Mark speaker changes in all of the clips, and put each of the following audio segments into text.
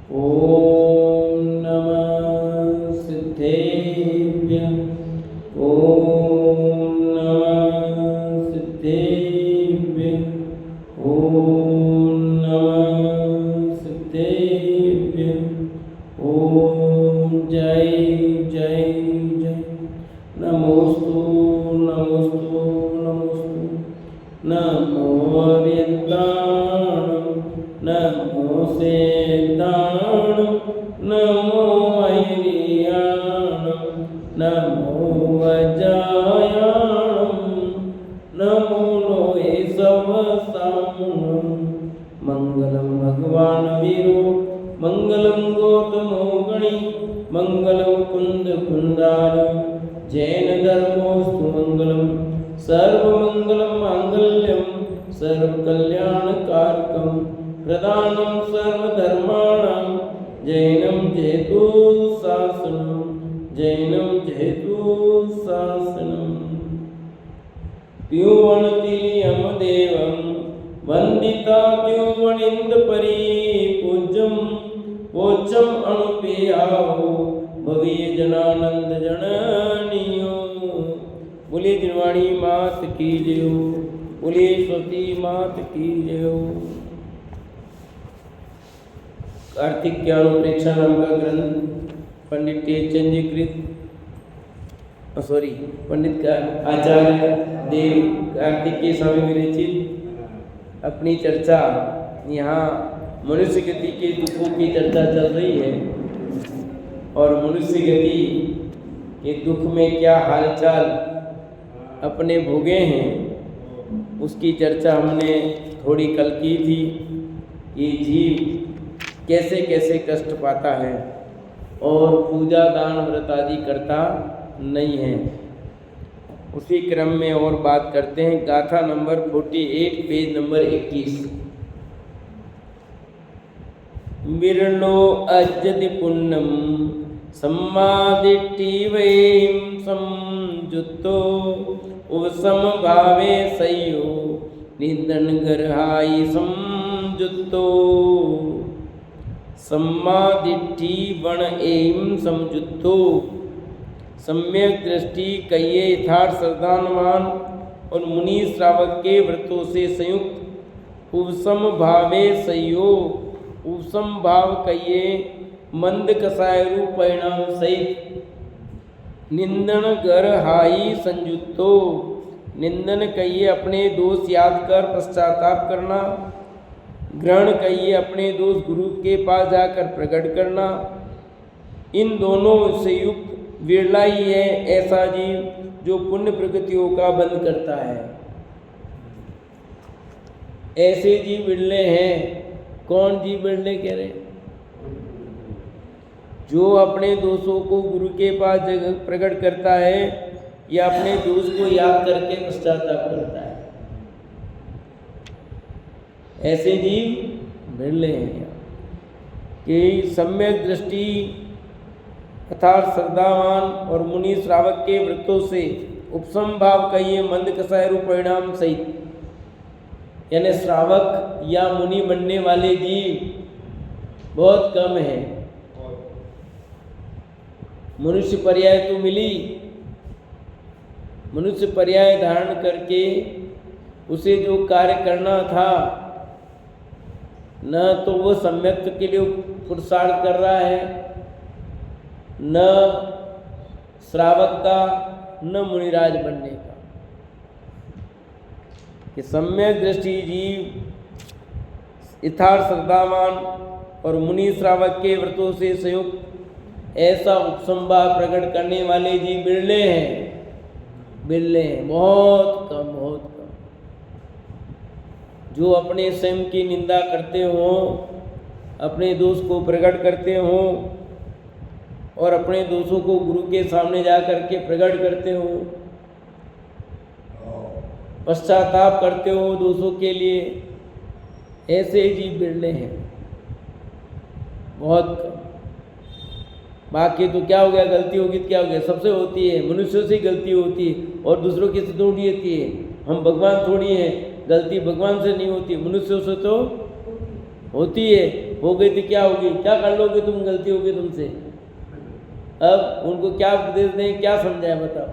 Speaker 1: ॐ नमः सिद्धेभ्यः। ॐ नमः सिद्धेभ्यः। ॐ नमः सिद्धेभ्यः। ॐ जय जय जय। नमोस्तु नमोस्तु नमोस्तु। नमो व्यक्ताणं नमो सेताणं नमो ऐरियाणं नमो वजायाणं नमो लोहे सवसाणं। मंगलम भगवान वीरो मंगलम गौतमो गणि मंगलम कुंद कुंदार। जैन धर्मोस्तु मंगलम सर्वमंगलम मांगल्यम सर्वकल्याणकारकम प्रदानं सर्वधर्माणां। जैनं जयतु शासनं जैनं जयतु शासनं। त्युवणतिलियं देवं वन्दिता त्युवणिन्दपरि पूज्यं पोचम अनुपेयाओ भवीय जनानंद जननियो। बोलिए जिनवाणी मात की जय हो। बोलिए स्वती मात की जय हो। कार्तिक ज्ञानोपरेक्षा नाम का ग्रंथ पंडित टेकचंद जी कृत पंडित का आचार्य देव कार्तिकेय स्वामी विरचित अपनी चर्चा यहाँ मनुष्य गति के दुखों की चर्चा चल रही है और मनुष्य गति के दुख में क्या हालचाल अपने भोगे हैं उसकी चर्चा हमने थोड़ी कल की थी। ये जीव कैसे कैसे कष्ट पाता है और पूजा दान व्रत आदि करता नहीं है। उसी क्रम में और बात करते हैं। गाथा नंबर 48 पेज नंबर 21। विरलो अजदि पुण्यम सम्मादिट्टि वैम संजुतो उपसम भावे सयो निंदन गर्हाई संजुतो। सम्मादिट्ठि वण एवं समझुतो सम्यक दृष्टि कहिए यथार्थ श्रद्धावान और मुनि श्रावक के व्रतों से संयुक्त उपसम भावे संयोग। उपसम भाव कहिए मंद कसाय रूप परिणाम सहित। निंदन गर हाई संयुक्तो निंदन कहिए अपने दोष याद कर पश्चाताप करना। ग्रहण कहिए अपने दोष गुरु के पास जाकर प्रकट करना। इन दोनों से युक्त विरला ही है ऐसा जीव जो पुण्य प्रकृतियों का बंध करता है। ऐसे जीव विरले हैं। कौन जीव विरले कह रहे? जो अपने दोषों को गुरु के पास प्रकट करता है या अपने दोष को याद करके पश्चाताप करता है। ऐसे जीव विरले हैं कि सम्यक दृष्टि अर्थात श्रद्धावान और मुनि श्रावक के व्रतों से उपसम भाव कहिए मंद कसाय रूप परिणाम सहित। यानी श्रावक या मुनि बनने वाले जीव बहुत कम हैं। मनुष्य पर्याय तो मिली। मनुष्य पर्याय धारण करके उसे जो कार्य करना था न तो वो सम्यक्त के लिए पुरुषार्थ कर रहा है न श्रावक का न मुनिराज बनने का। कि सम्यक दृष्टि जीव यथार्थ श्रद्धावान और मुनि श्रावक के व्रतों से संयुक्त ऐसा उपसंभाव प्रकट करने वाले जीव बिरले हैं। बिरले हैं, बहुत कम बहुत कम। जो अपने स्वयं की निंदा करते हो, अपने दोष को प्रकट करते हो और अपने दोषों को गुरु के सामने जा करके प्रकट करते हो, पश्चाताप करते हो दोषों के लिए, ऐसे ही जीव बिरले हैं, बहुत कम। बाकी तो क्या हो गया, गलती होगी तो क्या हो गया, सबसे होती है, मनुष्यों से गलती होती है और दूसरों की से थोड़ी होती है। हम भगवान थोड़ी हैं, गलती भगवान से नहीं होती, मनुष्यों से तो होती है। हो गई थी क्या होगी, क्या कर लोगे तुम, गलती होगी तुमसे। अब उनको क्या उपदेश दें, क्या समझाएं, बताओ।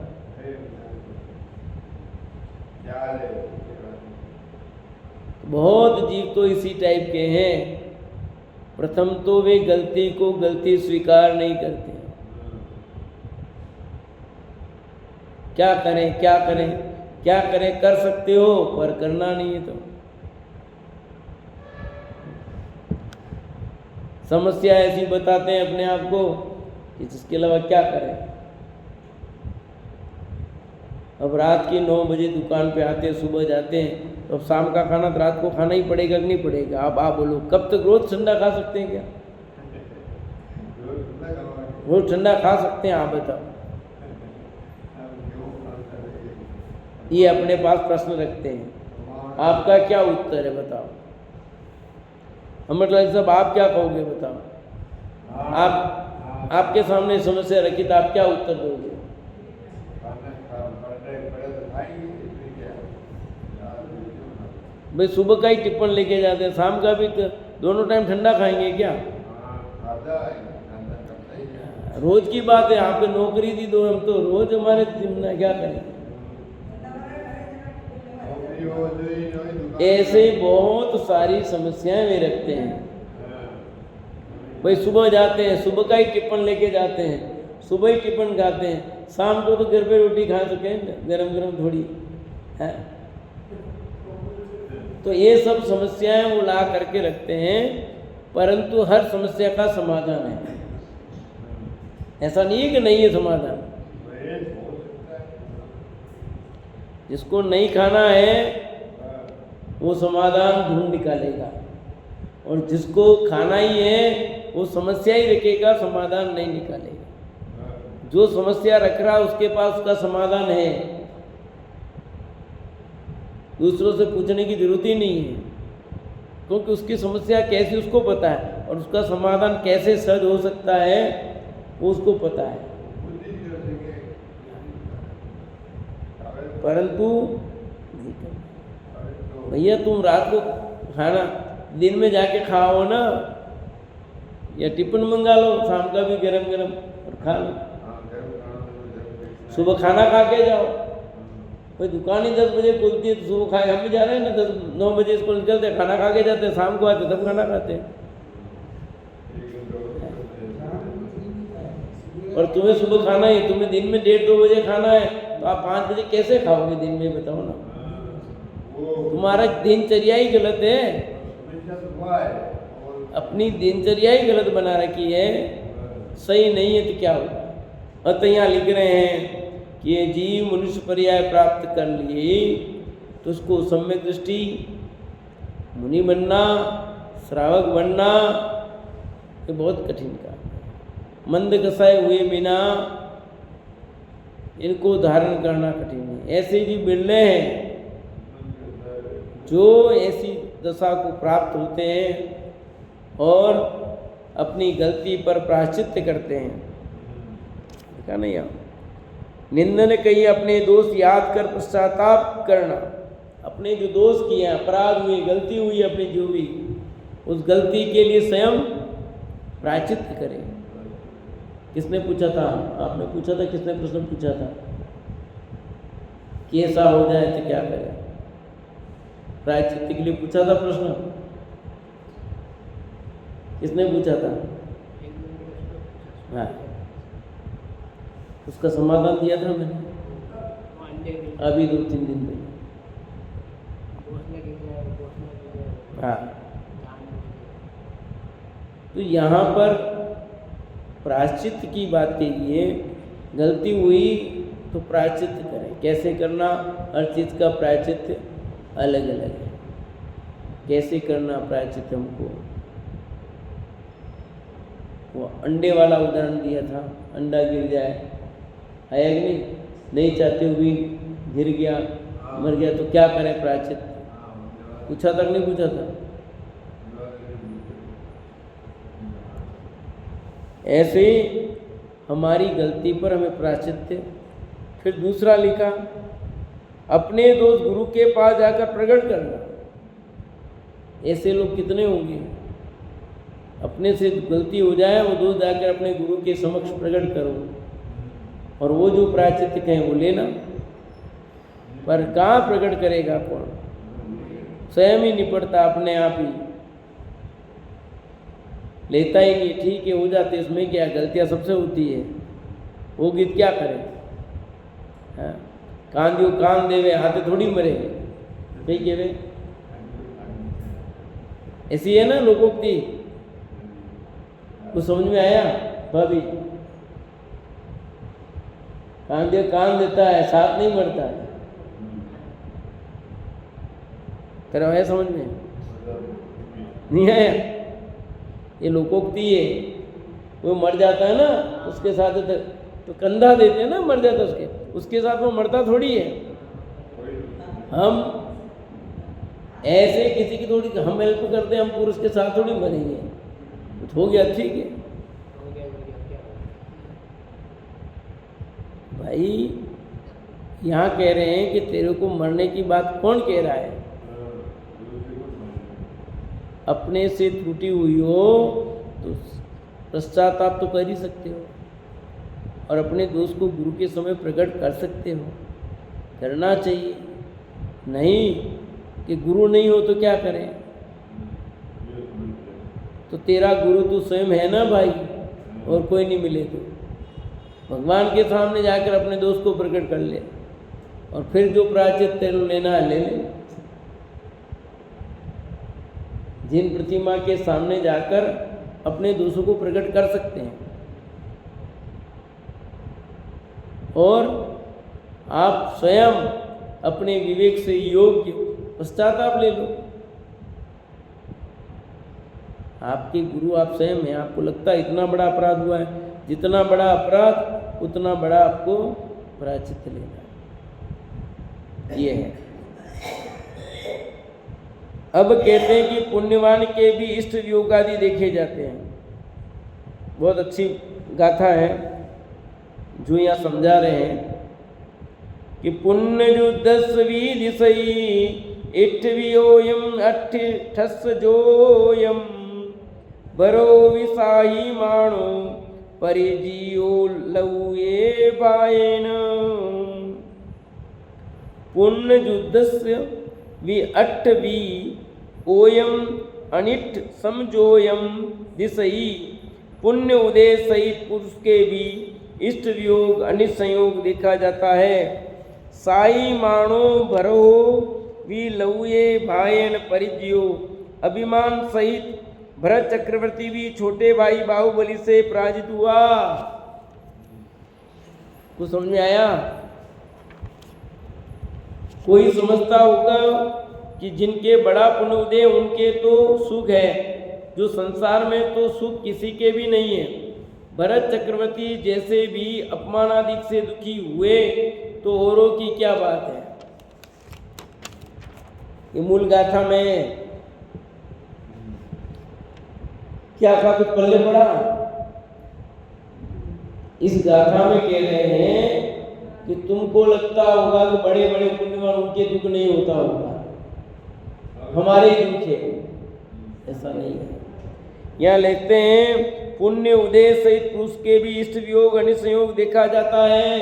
Speaker 1: बहुत जीव तो इसी टाइप के हैं। प्रथम तो वे गलती को गलती स्वीकार नहीं करते। क्या करें क्या करें क्या करें, कर सकते हो पर करना नहीं है। तो समस्या ऐसी बताते हैं अपने आप को कि जिसके अलावा क्या करें। अब रात के 9 बजे दुकान पे आते हैं, सुबह जाते हैं, तो अब शाम का खाना तो रात को खाना ही पड़ेगा कि नहीं पड़ेगा। आप बोलो कब तक रोज ठंडा खा सकते हैं? क्या रोज ठंडा खा सकते हैं? आप बताओ। ये अपने पास प्रश्न रखते हैं। आपका क्या उत्तर है बताओ। अमरलाल साहब आप क्या कहोगे बताओ। आप आपके सामने समस्या रखी तो आप क्या उत्तर दोगे? भाई सुबह का ही टिप्पण लेके जाते हैं, शाम का भी दोनों टाइम ठंडा खाएंगे क्या? रोज की बात है, आपकी नौकरी दी दो, हम तो रोज हमारे जिम्ना क्या करें। ऐसे बहुत सारी समस्याएं वे रखते हैं। भाई सुबह जाते हैं, सुबह का ही टिफिन लेके जाते हैं, सुबह ही टिफिन खाते हैं, शाम को तो घर पे रोटी खा सके गरम गरम थोड़ी है। तो ये सब समस्याएं वो ला करके रखते हैं, परंतु हर समस्या का समाधान है। ऐसा नहीं है कि नहीं है समाधान। जिसको नहीं खाना है वो समाधान ढूंढ निकालेगा, और जिसको खाना ही है वो समस्या ही रखेगा, समाधान नहीं निकालेगा। जो समस्या रख रहा है उसके पास उसका समाधान है, दूसरों से पूछने की जरूरत ही नहीं है, क्योंकि उसकी समस्या कैसी उसको पता है और उसका समाधान कैसे सहज हो सकता है वो उसको पता है। परंतु भैया तुम रात को खाना दिन में जाके खाओ ना, या टिफिन मंगा लो शाम का भी गरम गरम और खा लो। सुबह खाना खा के जाओ। कोई दुकान ही 10 बजे खुलती है तो सुबह खाए, हम भी जा रहे हैं ना 9 बजे स्कूल निकलते हैं, खाना खा के जाते हैं, शाम को आते तब खाना खाते हैं। और तुम्हें सुबह खाना है, तुम्हें दिन में 1:30-2 बजे खाना है, तो आप 5 बजे कैसे खाओगे दिन में, बताओ ना। तुम्हारा दिनचर्या ही गलत है, अपनी दिनचर्या ही गलत बना रखी है, सही नहीं है तो क्या होगा। अतः यहाँ लिख रहे हैं कि ये जीव मनुष्य पर्याय प्राप्त कर लिए तो उसको सम्यक दृष्टि, मुनि बनना, श्रावक बनना ये बहुत कठिन काम है। मंद कसाए हुए बिना इनको धारण करना कठिन है। ऐसे जीव बिरले हैं जो ऐसी दशा को प्राप्त होते हैं और अपनी गलती पर प्रायश्चित्त करते हैं। देखा नहीं आप, निंदन कही अपने दोष याद कर पश्चाताप करना। अपने जो दोष किए, अपराध हुए, गलती हुई अपनी जो भी, उस गलती के लिए स्वयं प्रायश्चित्त करें। किसने पूछा था? आपने पूछा था। किसने प्रश्न पूछा था कि ऐसा हो जाए तो क्या करें? प्रायश्चित्त के लिए पूछा था प्रश्न। किसने पूछा था? हाँ, उसका समाधान दिया था मैंने अभी 2-3 दिन पहले। हाँ, तो यहाँ पर प्रायश्चित्त की बात कीजिए। गलती हुई तो प्रायश्चित्त करें। कैसे करना? हर चीज़ का प्रायश्चित्त अलग अलग है। कैसे करना प्रायश्चित्त हमको? वो अंडे वाला उदाहरण दिया था, अंडा गिर जाए, है कि नहीं? नहीं चाहते हुए गिर गया, मर गया, तो क्या करें प्रायश्चित्त? पूछा तक नहीं पूछा था? ऐसे हमारी गलती पर हमें प्रायश्चित्त। फिर दूसरा लिखा, अपने दोष गुरु के पास जाकर प्रकट करना। ऐसे लोग कितने होंगे? अपने से गलती हो जाए वो दोष जाकर अपने गुरु के समक्ष प्रकट करो और वो जो प्रायश्चित कहें वो लेना। पर कहाँ प्रकट करेगा कौन? स्वयं ही निपटता अपने आप ही, लेता ही नहीं। ठीक है, हो जाते, इसमें क्या, गलतियां सबसे होती है, वो गीत क्या करे? हाँ? कान दियो कान देवे हाथे थोड़ी मरे, कही कह रहे ऐसी है ना लोकोक्ति। कुछ समझ में आया भाभी? कान दियो कान देता है, साथ नहीं मरता है। करो है, समझ में नहीं आया? ये लोकोक्ति है। वो मर जाता है ना उसके साथ तो कंधा देते हैं ना, मर जाता उसके साथ वो मरता थोड़ी है। हम ऐसे किसी की थोड़ी हम हेल्प करते हैं, हम पुरुष के साथ थोड़ी मरेंगे। कुछ हो गया ठीक है भाई। यहाँ कह रहे हैं कि तेरे को मरने की बात कौन कह रहा है? अपने से त्रुटि हुई हो तो पश्चाताप तो कर ही सकते हो और अपने दोस्त को गुरु के समय प्रकट कर सकते हो, करना चाहिए। नहीं कि गुरु नहीं हो तो क्या करें? तो तेरा गुरु तू स्वयं है ना भाई, और कोई नहीं मिले तो भगवान के सामने जाकर अपने दोस्त को प्रकट कर ले और फिर जो प्रायश्चित तेरे लेना है ले ले। जिन प्रतिमा के सामने जाकर अपने दोषों को प्रकट कर सकते हैं और आप स्वयं अपने विवेक से योग्य पश्चाताप ले लो। आपके गुरु आप स्वयं हैं, आपको लगता है इतना बड़ा अपराध हुआ है, जितना बड़ा अपराध उतना बड़ा आपको प्रायश्चित लेना है। ये है। अब कहते हैं कि पुण्यवान के भी इष्ट योग आदि देखे जाते हैं। बहुत अच्छी गाथा है जो यहाँ समझा रहे हैं कि पुण्य जो 10 विधि सही इठवियोयम अठ ठस जोयम बरो विसाही माणो परिजियो लउए बायन। पुण्य जुद्धस्य वि अठ वि ओयम अनिठ समझोयम दिसई। पुण्य उदय सहित पुरुष के भी इष्ट वियोग अनिष्ट संयोग देखा जाता है। साई माणो भरो वि लउए भायन परिज्यो। अभिमान सहित भरत चक्रवर्ती भी छोटे भाई बाहुबली से पराजित हुआ। कुछ समझ में आया? कोई समझता होगा कि जिनके बड़ा पुण्य उदय उनके तो सुख है, जो संसार में तो सुख किसी के भी नहीं है। भरत चक्रवर्ती जैसे भी अपमानादिक से दुखी हुए तो औरों की क्या बात है। ये मूल गाथा में क्या था, कुछ पल्ले पड़ा? इस गाथा में कह रहे हैं कि तुमको लगता होगा कि बड़े बड़े पुण्यवान उनके दुख नहीं होता होगा, हमारे ही दुख है। ऐसा नहीं है। यहाँ लिखते हैं पुण्य उदय सहित पुरुष के भी इष्ट वियोग अनिष्ट संयोग देखा जाता है।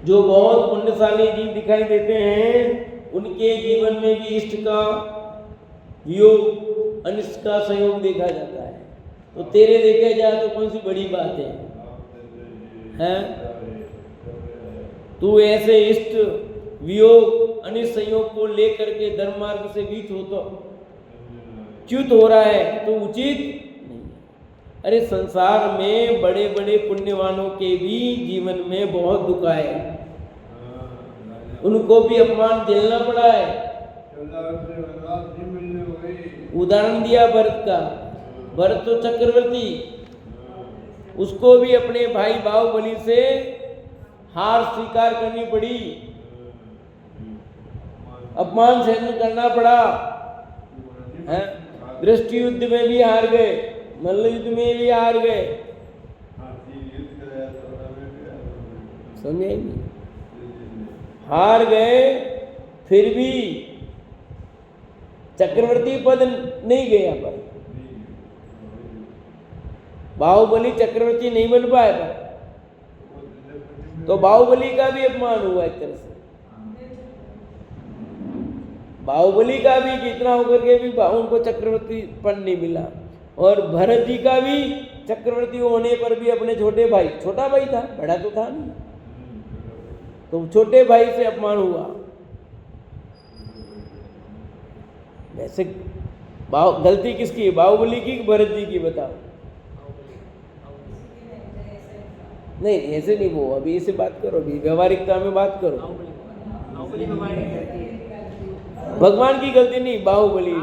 Speaker 1: जो बहुत पुण्यशाली जीव दिखाई देते हैं उनके जीवन में भी इष्ट का वियोग अनिष्ट का संयोग देखा जाता है। तो तेरे देखे जाए तो कौन सी बड़ी बात है, हैं? तू ऐसे इष्ट वियोग अनिष्ट संयोग को लेकर के धर्म मार्ग से च्युत हो रहा है तो उचित नहीं। अरे संसार में बड़े बड़े पुण्यवानों के भी जीवन में बहुत दुख आए, उनको भी अपमान झेलना पड़ा है। उदाहरण दिया भरत का। भरत तो चक्रवर्ती, उसको भी अपने भाई बाहुबली से हार स्वीकार करनी पड़ी, अपमान सहन करना पड़ा है। दृष्टि युद्ध में भी हार गए, मल्ल युद्ध में भी हार गए, समझे? हार गए फिर भी चक्रवर्ती पद नहीं गया पर बाहुबली चक्रवर्ती नहीं बन पाया पर, तो बाहुबली का भी अपमान हुआ एक तरह से। बाहुबली का भी कितना होकर के भी उनको चक्रवर्ती पद नहीं मिला, और भरत जी का भी चक्रवर्ती होने पर भी अपने छोटे भाई, छोटा भाई था, बड़ा तो था नहीं, तो छोटे भाई से अपमान हुआ। वैसे गलती किसकी है, बाहुबली की भरत जी की, बताओ? नहीं ऐसे नहीं, वो अभी इसे बात करो, अभी व्यवहारिकता में बात करो। भगवान की गलती नहीं, बाहुबली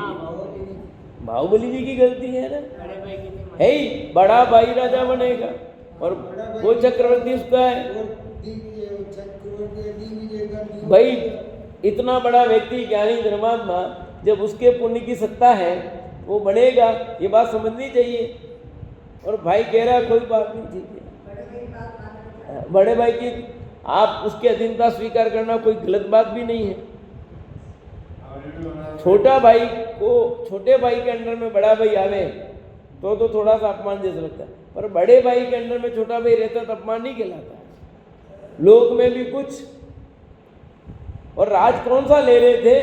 Speaker 1: जी की गलती है ना, है ही, बड़ा भाई राजा बनेगा और वो चक्रवर्ती उसका है। भाई इतना बड़ा व्यक्ति, ज्ञानी धर्मात्मा, जब उसके पुण्य की सत्ता है वो बढ़ेगा, ये बात समझनी चाहिए। और भाई कह रहा है कोई बात नहीं, ठीक है, बड़े भाई की आप उसकी अधीनता स्वीकार करना कोई गलत बात भी नहीं है। छोटा भाई को, छोटे भाई के अंडर में बड़ा भाई आवे तो थोड़ा सा अपमान जैसा लगता है, पर बड़े भाई के अंडर में छोटा भाई रहता तो अपमान नहीं कहलाता। लोक में भी कुछ, और राज कौन सा ले रहे थे,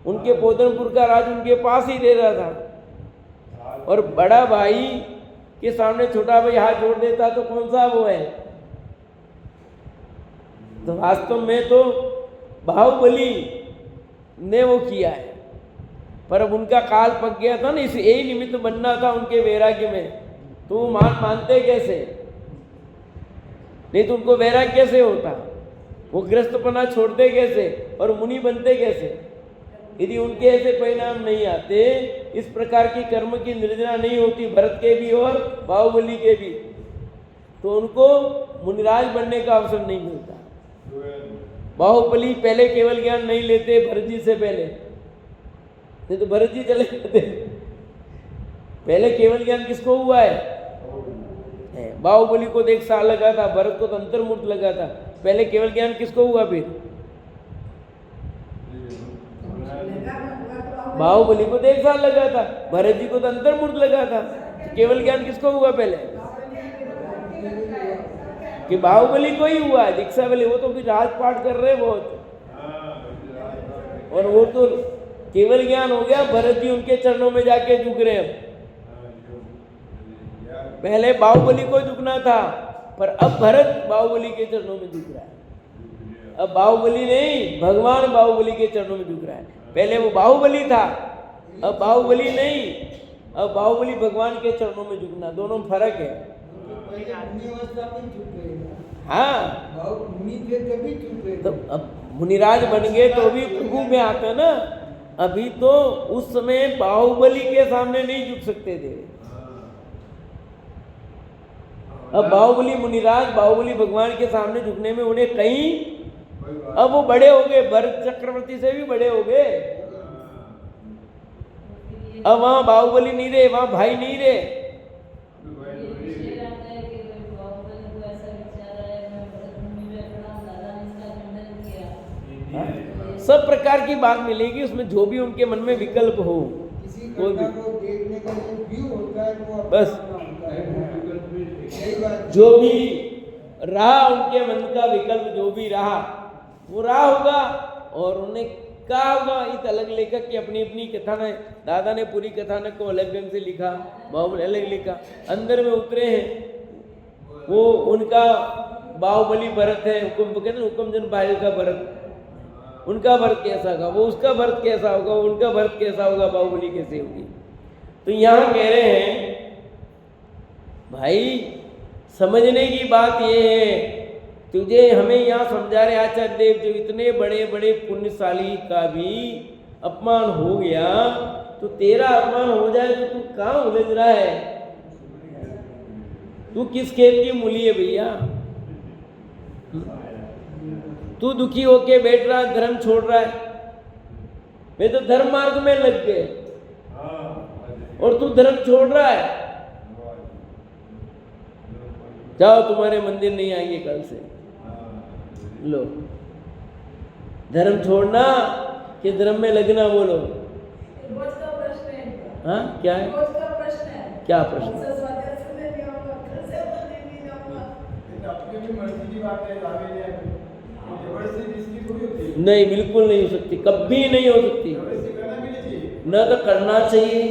Speaker 1: उनके पोदनपुर का राज उनके पास ही दे रहा था, और बड़ा भाई के सामने छोटा भाई हाथ जोड़ देता तो कौन सा वो है। तो वास्तव में तो बाहुबली ने वो किया है, पर अब उनका काल पक गया था ना, इस यही निमित्त बनना था उनके वैराग्य में, तो वो मानते कैसे, नहीं तो उनको वैराग्य कैसे होता, वो गृहस्थपना छोड़ते कैसे और मुनि बनते कैसे, यदि उनके ऐसे परिणाम नहीं आते, इस प्रकार की कर्म की निर्जना नहीं होती भरत के भी और बाहुबली के भी, तो उनको मुनिराज बनने का अवसर नहीं मिलता। बाहुबली पहले केवल ज्ञान नहीं लेते भरत जी से पहले, नहीं तो भरत जी चले जाते। पहले केवल ज्ञान किसको हुआ है? बाहुबली को 1 साल लगा था, भरत को तो अंतर्मुक्त लगा था। पहले केवल ज्ञान किसको हुआ? फिर बाहुबली को 1 साल लगा था, भरत जी को तो अंतर्मुक्त लगा था। केवल ज्ञान किसको हुआ पहले? कि बाहुबली को ही हुआ है। दीक्षा वाले वो तो भी राजपाट कर रहे बहुत, और वो तो केवल ज्ञान हो गया, भरत जी उनके चरणों में जाके झुक रहे हैं। पहले बाहुबली को झुकना था, पर अब भरत बाहुबली के चरणों में झुक रहा है। अब बाहुबली नहीं, भगवान बाहुबली के चरणों में झुक रहा है। पहले वो बाहुबली था, अब बाहुबली नहीं, अब बाहुबली भगवान के चरणों में झुकना, दोनों में फर्क है। हाँ, तो अब मुनिराज बन गए तो भी प्रभु में आते ना। अभी तो उस समय बाहुबली के सामने नहीं झुक सकते थे। अब बाहुबली मुनिराज, बाहुबली भगवान के सामने झुकने में उन्हें कहीं, अब वो बड़े हो गए, भरत चक्रवर्ती से भी बड़े हो गए। अब वहां बाहुबली नहीं रहे, वहां भाई नहीं रहे। सब प्रकार की बात मिलेगी उसमें, जो भी उनके मन में विकल्प हो, कोई भी देखने का व्यू होता है, वो बस जो भी रहा उनके मन का विकल्प, जो भी रहा वो रहा होगा। और उन्हें कहा होगा, इस अलग लेखक की अपनी अपनी कथानक, दादा ने पूरी कथानक को अलग ढंग से लिखा, बाहुबली अलग लिखा, अंदर में उतरे हैं। वो उनका बाहुबली भरत है, हुक्म कहते हैं हुक्म जन भाई का भरत, उनका भरत कैसा होगा, वो उसका भरत कैसा होगा, उनका भरत कैसा होगा, बाहुबली कैसे होगी। तो यहाँ कह रहे हैं भाई समझने की बात ये है, तुझे हमें यहाँ समझा रहे आचार्य देव, जो इतने बड़े बड़े पुण्यशाली का भी अपमान हो गया, तो तेरा अपमान हो जाए तो तू कहाँ उलझ रहा है? तू किस खेत की मूली है भैया? तू दुखी होके बैठ रहा, धर्म छोड़ रहा है। वे तो धर्म मार्ग में लग गए और तू धर्म छोड़ रहा है। जाओ, तुम्हारे मंदिर नहीं आएंगे कल से। लो, धर्म छोड़ना कि धर्म में लगना, बोलो।
Speaker 2: रोज का प्रश्न है इनका।
Speaker 1: हाँ क्या है,
Speaker 2: रोज का प्रश्न है।
Speaker 1: क्या प्रश्न?
Speaker 2: से स्वाध्याय सुनने नहीं आऊंगा, घर से बोलने नहीं जाऊंगा।
Speaker 3: अपनी भी मर्जी की बात है, जबरदस्ती इसकी थोड़ी होती है।
Speaker 1: नहीं, बिल्कुल नहीं हो सकती, कभी नहीं हो सकती।
Speaker 3: जबरदस्ती करना भी नहीं चाहिए।
Speaker 1: न तो करना चाहिए,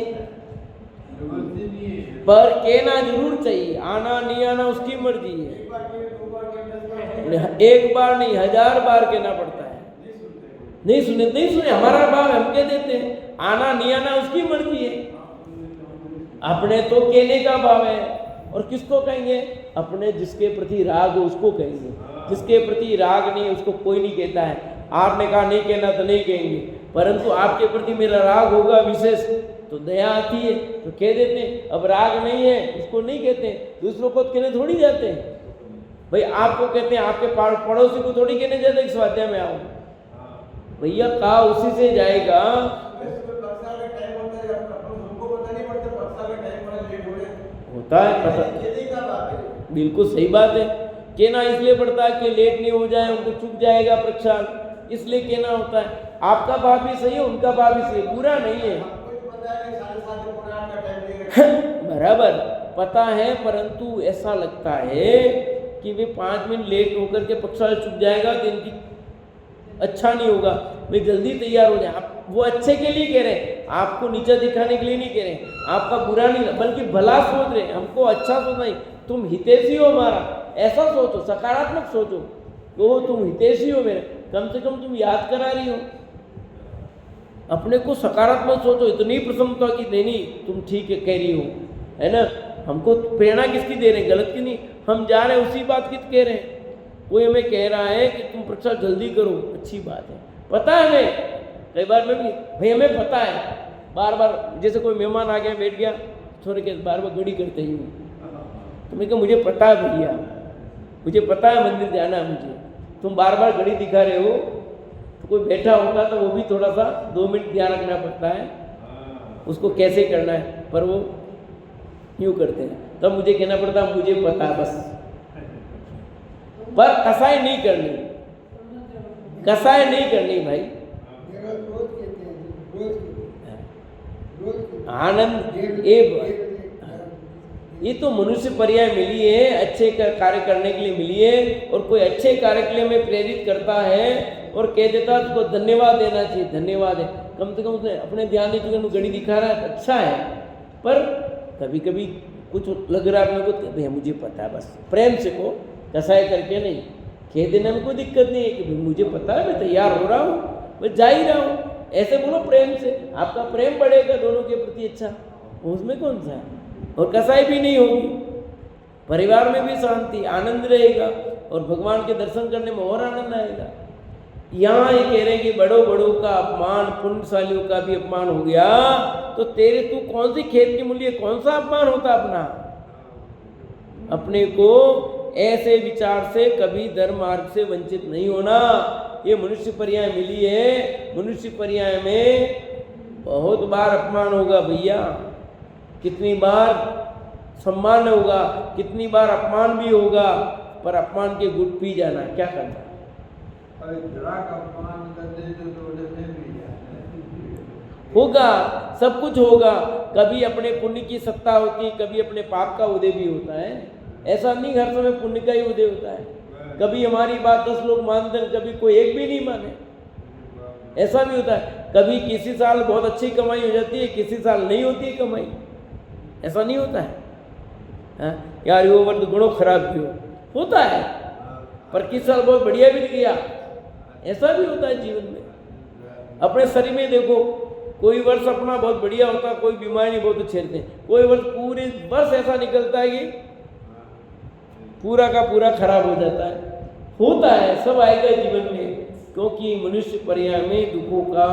Speaker 3: जबरदस्ती नहीं है।
Speaker 1: पर कहना जरूर चाहिए। आना नहीं आना उसकी मर्जी है।
Speaker 3: एक बार किए, 2 बार किए, 10 बार किए,
Speaker 1: एक बार नहीं 1000 बार कहना पड़ता है।
Speaker 3: नहीं सुनते।
Speaker 1: नहीं सुने, हमारा भाव हम कह देते हैं। आना नहीं आना उसकी मर्जी है। अपने तो कहने का भाव है, और किसको कहेंगे? अपने जिसके प्रति राग हो उसको कहेंगे। जिसके प्रति राग नहीं है उसको कोई नहीं कहता है। आपने कहा नहीं कहना तो नहीं कहेंगे, परंतु आपके प्रति मेरा राग होगा विशेष तो दया आती है तो कह देते हैं। अब राग नहीं है इसको नहीं कहते हैं, दूसरों को कहने थोड़ी जाते हैं। भाई आपको कहते हैं, आपके पड़ोसी को थोड़ी कहने जाते हैं कि स्वाध्याय में आओ। भैया कहा उसी से जाएगा। होता है पता, बिल्कुल सही बात है। कहना इसलिए पड़ता है कि लेट नहीं हो जाए, उनको चुप जाएगा प्रक्षाल, इसलिए कहना होता है। आपका भाव भी सही है, उनका भाव भी सही है, बुरा नहीं है। बराबर पता है, परंतु ऐसा लगता है कि वे 5 मिनट लेट होकर के प्रक्षाल चुप जाएगा तो इनकी अच्छा नहीं होगा, वे जल्दी तैयार हो जाए। आप वो अच्छे के लिए कह रहे हैं, आपको नीचा दिखाने के लिए नहीं कह रहे हैं, आपका बुरा नहीं बल्कि भला सोच रहे हैं, हमको अच्छा सोचना ही। तुम हितैषी हो हमारा, ऐसा सोचो, सकारात्मक सोचो। तो तुम हितैषी हो मेरे, कम से कम तुम याद करा रही हो। अपने को सकारात्मक सोचो, इतनी प्रसन्नता की नहीं तुम ठीक है कह रही हो, है ना। हमको प्रेरणा किसकी दे रहे हैं? गलत की नहीं, हम जा रहे हैं उसी बात की कह रहे हैं। कोई हमें कह रहा है कि तुम प्रक्षाल जल्दी करो, अच्छी बात है, पता है हमें। कई बार मैं भी भाई हमें पता है, बार बार जैसे कोई मेहमान आ गया बैठ गया, थोड़े के बार बार घड़ी करते ही तो मैं कहा मुझे पता है भैया, मुझे पता है मंदिर जाना है मुझे, तुम बार बार घड़ी दिखा रहे हो। तो कोई बैठा होता तो वो भी थोड़ा सा 2 मिनट ध्यान रखना पड़ता है उसको कैसे करना है, पर वो यूँ करते हैं। तब मुझे कहना पड़ता है मुझे पता है बस। पर कसाई नहीं करनी, कसाई नहीं करनी भाई। आनंद ये तो मनुष्य पर्याय मिली है, अच्छे कार्य करने के लिए मिली है। और कोई अच्छे कार्य के लिए हमें प्रेरित करता है और कह देता है उसको धन्यवाद देना चाहिए, धन्यवाद है। कम से कम उसने अपने ध्यान नहीं चुके घड़ी दिखा रहा है, अच्छा है। पर कभी कभी कुछ लग रहा है अपने को, भैया मुझे पता है बस, प्रेम से को कसाई करके नहीं, कह देने में कोई दिक्कत नहीं है कि भाई मुझे पता है, मैं तैयार हो रहा हूँ, मैं जा ही रहा हूँ, ऐसे बोलो प्रेम से। आपका प्रेम बढ़ेगा दोनों के प्रति, अच्छा उसमें कौन सा है। और कसाई भी नहीं होगी, परिवार में भी शांति आनंद रहेगा और भगवान के दर्शन करने में और आनंद आएगा। यहाँ ये कह रहे हैं कि बड़ों बड़ों का अपमान, पुण्यशालियों का भी अपमान हो गया, तो तेरे तू कौन सी खेत की मूल्य, कौन सा अपमान होता अपना। अपने को ऐसे विचार से कभी धर्म मार्ग से वंचित नहीं होना। ये मनुष्य पर्याय मिली है, मनुष्य पर्याय में बहुत बार अपमान होगा भैया, कितनी बार सम्मान होगा, कितनी बार अपमान भी होगा, पर अपमान के गुट पी जाना, क्या करना। होगा, सब कुछ होगा। कभी अपने पुण्य की सत्ता होती है, कभी अपने पाप का उदय भी होता है। ऐसा नहीं हर समय पुण्य का ही उदय होता है। कभी हमारी बात 10 लोग मानते हैं, कभी कोई एक भी नहीं माने, ऐसा भी होता है। कभी किसी साल बहुत अच्छी कमाई हो जाती है, किसी साल नहीं होती है कमाई, ऐसा नहीं होता है। यार वो वर्ष गुणों खराब भी होता है, पर किस साल बहुत बढ़िया भी गया, ऐसा भी होता है जीवन में। अपने शरीर में देखो, कोई वर्ष अपना बहुत बढ़िया होता है, कोई बीमारी बहुत अच्छे रहते हैं, कोई वर्ष पूरे वर्ष ऐसा निकलता है कि पूरा का पूरा खराब हो जाता है। होता है, सब आएगा जीवन में, क्योंकि मनुष्य पर्याय में दुखों का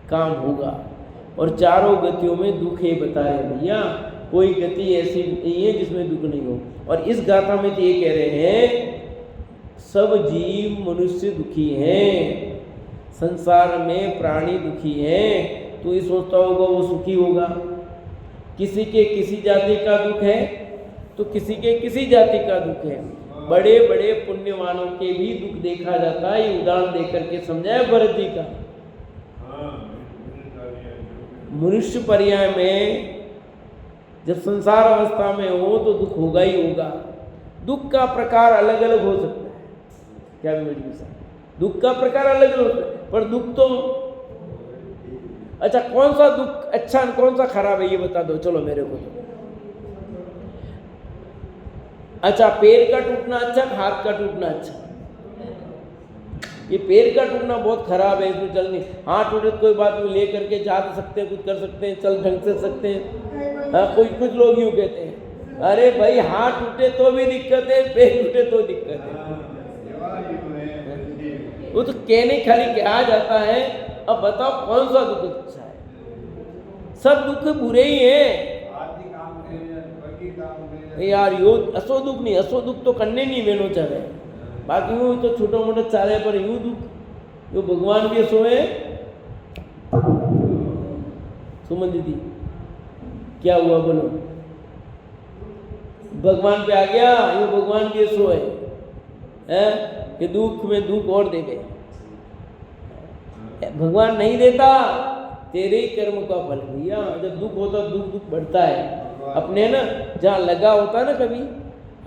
Speaker 1: काम होगा। और चारों गतियों में दुख है बताए भैया, कोई गति ऐसी नहीं है जिसमें दुख नहीं हो। और इस गाथा में तो ये कह रहे हैं सब जीव मनुष्य दुखी हैं, संसार में प्राणी दुखी हैं। तो ये सोचता होगा वो सुखी होगा। किसी के किसी जाति का दुख है तो किसी के किसी जाति का दुख है। बड़े बड़े पुण्यवानों के भी दुख देखा जाता है। ये उदाहरण देकर के समझाया भरत जी का। मनुष्य पर्याय में जब संसार अवस्था में हो तो दुख होगा ही होगा। दुख का प्रकार अलग अलग हो सकता है, क्या मेरी साहब, दुख का प्रकार अलग अलग होता है, पर दुख तो अच्छा, कौन सा दुख अच्छा कौन सा खराब है ये बता दो चलो मेरे को तो। अच्छा, पैर का टूटना अच्छा, हाथ का टूटना अच्छा? ये पैर का टूटना बहुत खराब है, इसमें चल नहीं। हाथ टूटे तो कोई बात नहीं, ले करके जा सकते हैं, कुछ कर सकते हैं, चल ढंग से सकते हैं। हाँ, कुछ लोग यूँ कहते हैं, अरे भाई हाथ टूटे तो भी दिक्कत है, पैर टूटे तो दिक्कत है। वो तो कहने खाली क्या जाता है। अब बताओ कौन सा दुख अच्छा है? सब दुख बुरे ही हैं यार। यो असो दुख नहीं, असो दुख तो करने नहीं मेनो चाहे, बाकी यूँ तो छोटा मोटा चाले, पर यूँ दुख जो भगवान भी सोए। सुमन दीदी क्या हुआ बोलो? भगवान पे आ गया, ये भगवान भी सोए हैं कि दुख में दुख और दे गए। भगवान नहीं देता, तेरे ही कर्म का फल भैया। जब दुख होता दुख दुख बढ़ता है अपने ना, जहाँ लगा होता है ना कभी,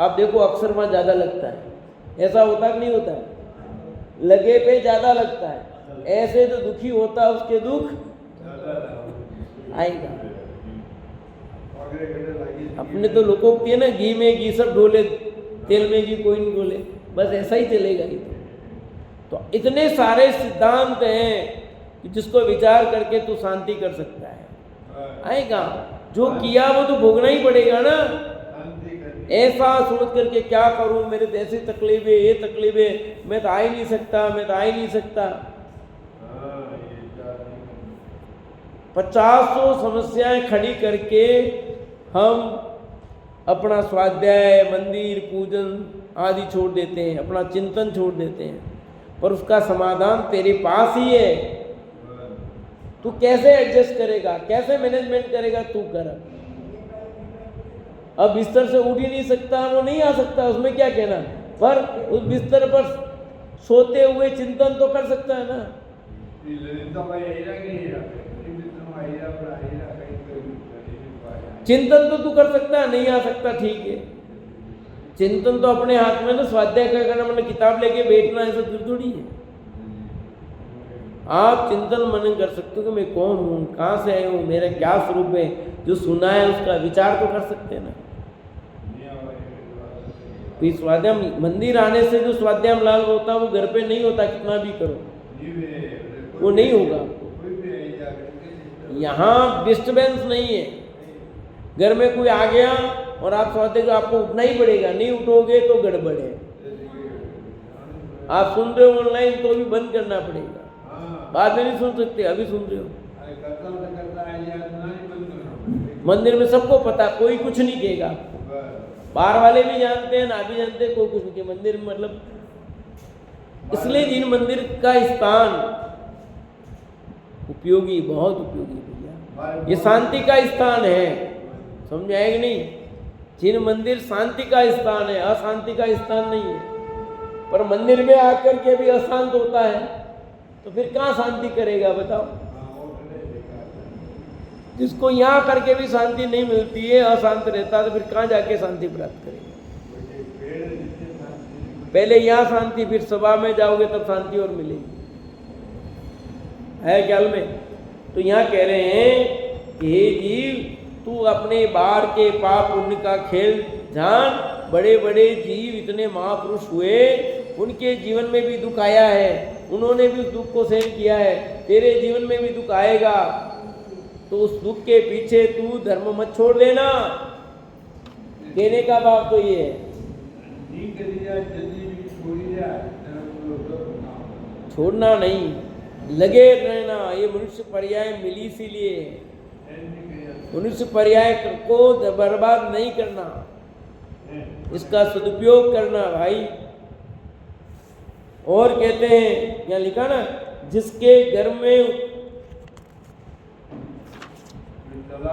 Speaker 1: आप देखो अक्सर वहाँ ज़्यादा लगता है। ऐसा होता कि नहीं होता है? लगे पे ज़्यादा लगता है। ऐसे जो दुखी होता है उसके दुख आएगा। अपने तो लोगों को ना घी में घी सब ढोले, तेल में घी कोई नहीं ढोले, बस ऐसा ही चलेगा ये तो इतने सारे सिद्धांत हैं कि जिसको विचार करके तू शांति कर सकता है। आएगा जो किया वो तो भोगना ही पड़ेगा ना। ऐसा सोच करके क्या करूं, मेरे तो ऐसी तकलीफ है, ये तकलीफ है, मैं तो आ ही नहीं सकता, मैं तो आ ही नहीं सकता। 50 समस्याएं खड़ी करके हम अपना स्वाध्याय, मंदिर, पूजन आदि छोड़ देते हैं, अपना चिंतन छोड़ देते हैं, पर उसका समाधान तेरे पास ही है। तू कैसे एडजस्ट करेगा, कैसे मैनेजमेंट करेगा, तू कर। अब बिस्तर से उठ ही नहीं सकता, वो नहीं आ सकता, उसमें क्या कहना, पर उस बिस्तर पर सोते हुए चिंतन तो कर सकता है ना। चिंतन तो तू कर सकता है, नहीं आ सकता ठीक है। चिंतन तो अपने हाथ में ना, स्वाध्याय का करना मतलब किताब लेके बैठना ऐसा थोड़ी है। आप चिंतन मनन कर सकते हो कि मैं कौन हूँ, कहाँ से आया हूँ, मेरा क्या स्वरूप है, जो सुना है उसका विचार तो कर सकते हैं ना। तो स्वाध्याय मंदिर आने से जो स्वाध्याय लाभ होता है वो घर पे नहीं होता, कितना भी करो वो नहीं होगा। यहाँ डिस्टर्बेंस नहीं है। घर में कोई आ गया और आप स्वाध्याय को आपको उठना ही पड़ेगा, नहीं उठोगे तो गड़बड़ है। आप सुन रहे हो ऑनलाइन तो भी बंद करना पड़ेगा, बाद में नहीं सुन सकते, अभी सुन रहे हो। मंदिर में सबको पता, कोई कुछ नहीं कहेगा, बाहर वाले भी जानते हैं, ना भी जानते हैं, कोई कुछ नहीं। मंदिर में मतलब इसलिए जिन मंदिर का स्थान उपयोगी, बहुत उपयोगी भैया, ये शांति का स्थान है, समझ आएगा नहीं। जिन मंदिर शांति का स्थान है, अशांति का स्थान नहीं है। पर मंदिर में आकर के भी अशांत होता है तो फिर कहाँ शांति करेगा बताओ। जिसको यहाँ करके भी शांति नहीं मिलती है, अशांत रहता है, तो फिर कहाँ जाके शांति प्राप्त करेगा। पहले यहाँ शांति, फिर सभा में जाओगे तब शांति और मिलेगी, है ख्याल में। तो यहाँ कह रहे हैं कि हे जीव, तू अपने बाहर के पाप पुण्य का खेल जान। बड़े बड़े जीव इतने महापुरुष हुए, उनके जीवन में भी दुख आया है, उन्होंने भी उस दुख को सहन किया है। तेरे जीवन में भी दुख आएगा, तो उस दुख के पीछे तू धर्म मत छोड़ देना। कहने का भाव तो ये है, छोड़ना नहीं, लगे रहना। ये मनुष्य पर्याय मिली इसीलिए, मनुष्य पर्याय को बर्बाद नहीं करना, इसका सदुपयोग करना भाई। और कहते हैं, यहाँ लिखा ना, जिसके घर में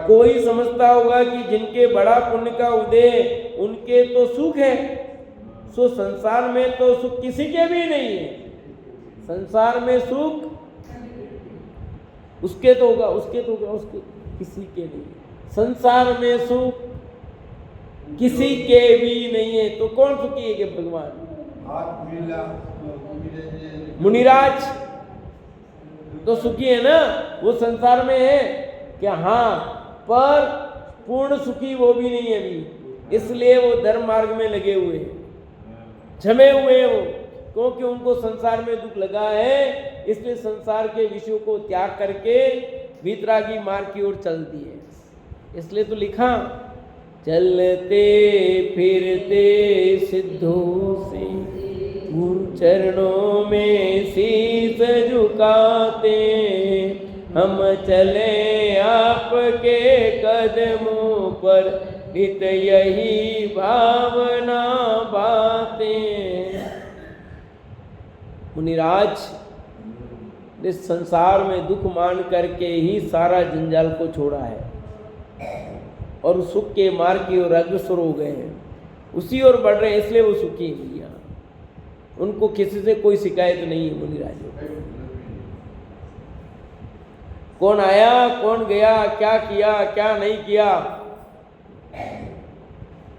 Speaker 1: कोई समझता होगा कि जिनके बड़ा पुण्य का उदय उनके तो सुख है, सो संसार में तो सुख किसी के भी नहीं है। संसार में सुख उसके तो होगा, उसके तो होगा, उसके किसी के नहीं। संसार में सुख किसी के भी नहीं है, तो कौन सुखी है कि भगवान? मुनिराज तो सुखी है ना, वो संसार में है क्या? हाँ, पर पूर्ण सुखी वो भी नहीं है अभी, इसलिए वो धर्म मार्ग में लगे हुए हैं, जमे हुए हैं वो, क्योंकि उनको संसार में दुख लगा है, इसलिए संसार के विषयों को त्याग करके वीतरागी मार्ग की ओर चलती है। इसलिए तो लिखा, चलते फिरते सिद्धों से गुरु चरणों में शीश झुकाते, हम चले आपके कदमों पर, नित यही भावना बातें। मुनिराज ने संसार में दुख मान करके ही सारा जंजाल को छोड़ा है और सुख के मार्ग की ओर अग्रसर हो गए हैं, उसी ओर बढ़ रहे हैं, इसलिए वो सुखी हैं। उनको किसी से कोई शिकायत नहीं है मुनिराजों को। कौन आया, कौन गया, क्या किया, क्या नहीं किया,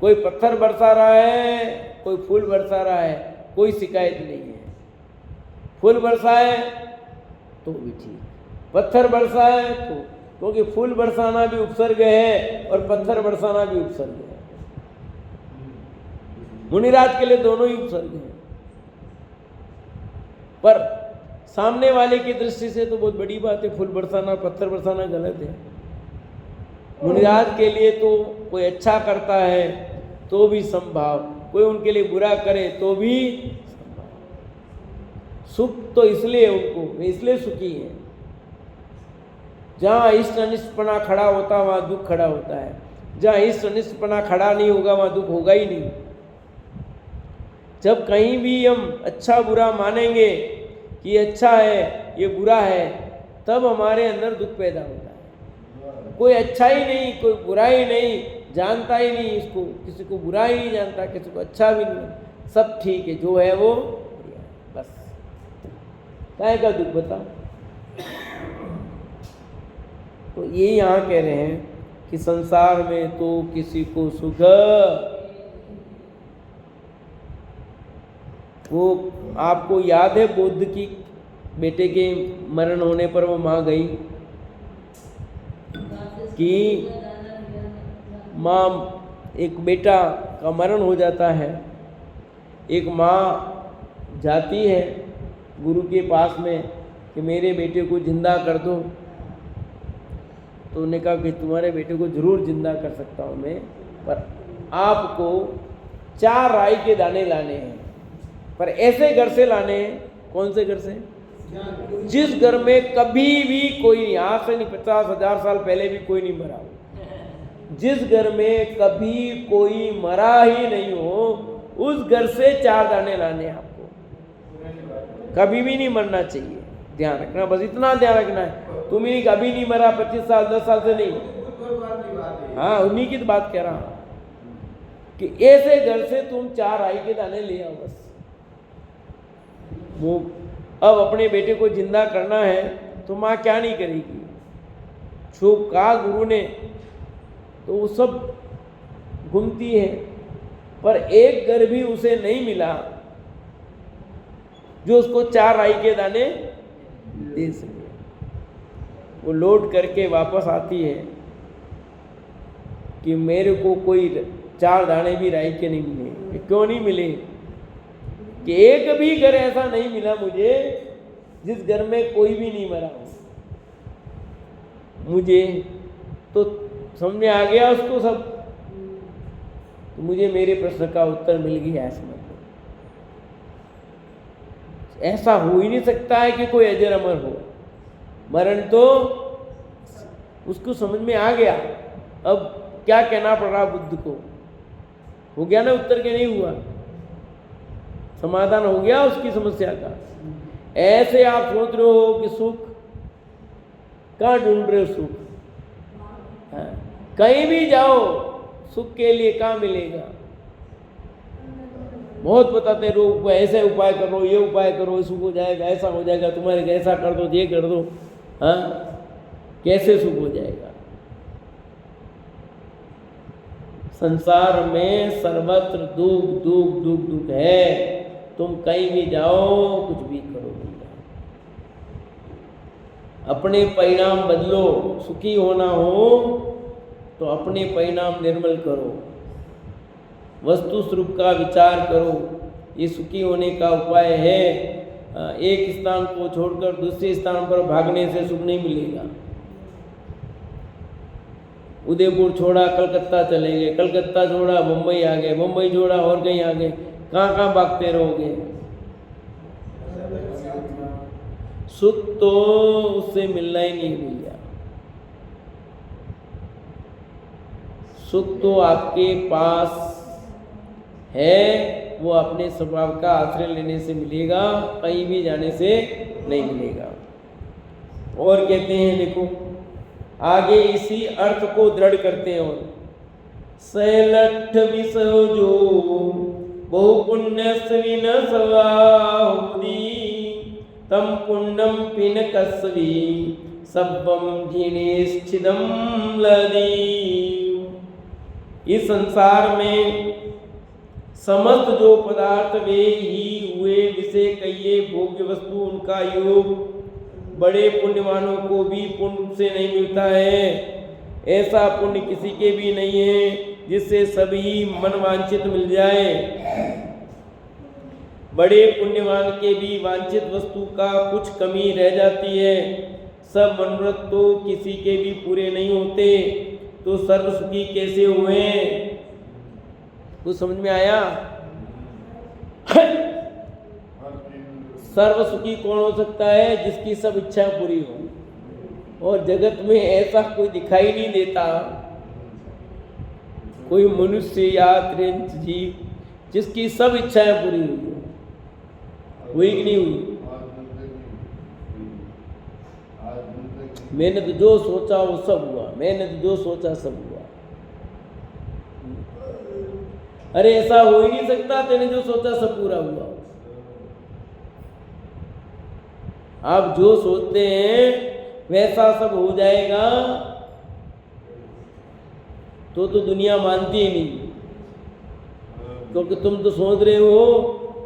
Speaker 1: कोई पत्थर बरसा रहा है, कोई फूल बरसा रहा है, कोई शिकायत नहीं है। फूल बरसाए तो भी ठीक, पत्थर बरसाए तो, क्योंकि फूल बरसाना भी उपसर्ग है और पत्थर बरसाना भी उपसर्ग है। मुनिराज के लिए दोनों ही उपसर्ग हैं, पर सामने वाले की दृष्टि से तो बहुत बड़ी बात है, फूल बरसाना पत्थर बरसाना गलत है। मुनिराज के लिए तो कोई अच्छा करता है तो भी संभाव, कोई उनके लिए बुरा करे तो भी संभाव। सुख तो इसलिए उनको, वे इसलिए सुखी हैं। जहाँ इष्ट अनिष्टपना खड़ा होता वहाँ दुख खड़ा होता है, जहाँ इष्ट अनिष्टपना खड़ा नहीं होगा वहाँ दुख होगा ही नहीं। जब कहीं भी हम अच्छा बुरा मानेंगे कि ये अच्छा है ये बुरा है, तब हमारे अंदर दुख पैदा होता है। कोई अच्छा ही नहीं, कोई बुरा ही नहीं, जानता ही नहीं इसको, किसी को बुरा ही नहीं जानता, किसी को अच्छा भी नहीं, सब ठीक है, जो है वो बढ़िया है, बस काहे का दुख बता। तो ये यहाँ कह रहे हैं कि संसार में तो किसी को सुख, वो आपको याद है बुद्ध की बेटे के मरण होने पर वो माँ गई कि माँ, एक बेटा का मरण हो जाता है, एक माँ जाती है गुरु के पास में कि मेरे बेटे को जिंदा कर दो। तो उन्होंने कहा कि तुम्हारे बेटे को जरूर जिंदा कर सकता हूँ मैं, पर आपको 4 राई के दाने लाने हैं, पर ऐसे घर से लाने हैं। कौन से घर से? जिस घर में कभी भी कोई, यहाँ से नहीं 50,000 साल पहले भी कोई नहीं मरा हो, जिस घर में कभी कोई मरा ही नहीं हो, उस घर से 4 दाने लाने हैं आपको। कभी भी नहीं मरना चाहिए, ध्यान रखना, बस इतना ध्यान रखना है। तुम ही कभी नहीं मरा, 25 साल 10 साल से नहीं, हाँ उन्हीं की तो बात कह रहा हूँ कि ऐसे घर से तुम 4 राई के दाने ले आओ बस। वो अब अपने बेटे को जिंदा करना है तो माँ क्या नहीं करेगी, जो कहा गुरु ने तो वो सब घूमती है, पर एक घर भी उसे नहीं मिला जो उसको 4 राई के दाने दे सके। वो लौट करके वापस आती है कि मेरे को कोई 4 दाने भी राई के नहीं मिले। क्यों नहीं मिले? कि एक भी घर ऐसा नहीं मिला मुझे जिस घर में कोई भी नहीं मरा हो। मुझे तो समझ में आ गया उसको सब, तो मुझे मेरे प्रश्न का उत्तर मिल गया। ऐसा हो ही नहीं सकता है कि कोई अजर अमर हो। मरण तो उसको समझ में आ गया। अब क्या कहना पड़ रहा बुद्ध को? हो गया ना उत्तर के? नहीं हुआ? समाधान हो गया उसकी समस्या का। ऐसे आप सोच रहे हो कि सुख कहाँ ढूंढ रहे हो? सुख कहीं भी जाओ सुख के लिए कहाँ मिलेगा? बहुत बताते लोग, ऐसे उपाय करो, ये उपाय करो, सुख हो जाएगा, ऐसा हो जाएगा, तुम्हारे ऐसा कर दो, ये कर दो। हाँ, कैसे सुख हो जाएगा? संसार में सर्वत्र दुख दुख दुख दुख है। तुम कहीं भी जाओ, कुछ भी करो भैया, अपने परिणाम बदलो। सुखी होना हो तो अपने परिणाम निर्मल करो, वस्तु स्वरूप का विचार करो। ये सुखी होने का उपाय है। एक स्थान को छोड़कर दूसरे स्थान पर भागने से सुख नहीं मिलेगा। उदयपुर छोड़ा कलकत्ता चले गए, कलकत्ता छोड़ा मुंबई आ गए, मुंबई छोड़ा और कहीं आ गए, कहाँ कहाँ भागते रहोगे? सुख तो उससे मिलना ही नहीं भैया। सुख तो आपके पास है, वो अपने स्वभाव का आश्रय लेने से मिलेगा, कहीं भी जाने से नहीं मिलेगा। और कहते हैं, देखो आगे इसी अर्थ को दृढ़ करते हैं। और सैलठ विसो जो बहु पुण्य स्विन सवाहुदी तम पुण्यम पिन कसवी सब्बम झिणेश्चिदम लदी। इस संसार में समस्त जो पदार्थ वे ही हुए विषय कहिए भोग्य वस्तु, उनका योग बड़े पुण्यवानों को भी पुण्य से नहीं मिलता है। ऐसा पुण्य किसी के भी नहीं है जिससे सभी मनवांछित मिल जाए। बड़े पुण्यवान के भी वांछित वस्तु का कुछ कमी रह जाती है। सब मनोरथ तो किसी के भी पूरे नहीं होते, तो सर्व सुखी कैसे हुए? कुछ समझ में आया? सर्व सुखी कौन हो सकता है? जिसकी सब इच्छा पूरी हो। और जगत में ऐसा कोई दिखाई नहीं देता, कोई मनुष्य या त्रिंच जीव जिसकी सब इच्छाएं पूरी हुई हो। हुई कि नहीं हुई? मैंने तो जो सोचा वो सब हुआ, मैंने तो जो सोचा सब हुआ। अरे ऐसा हो ही नहीं सकता, तेने जो सोचा सब पूरा हुआ। आप जो सोचते हैं वैसा सब हो जाएगा तो दुनिया मानती ही नहीं, क्योंकि तुम तो सोच रहे हो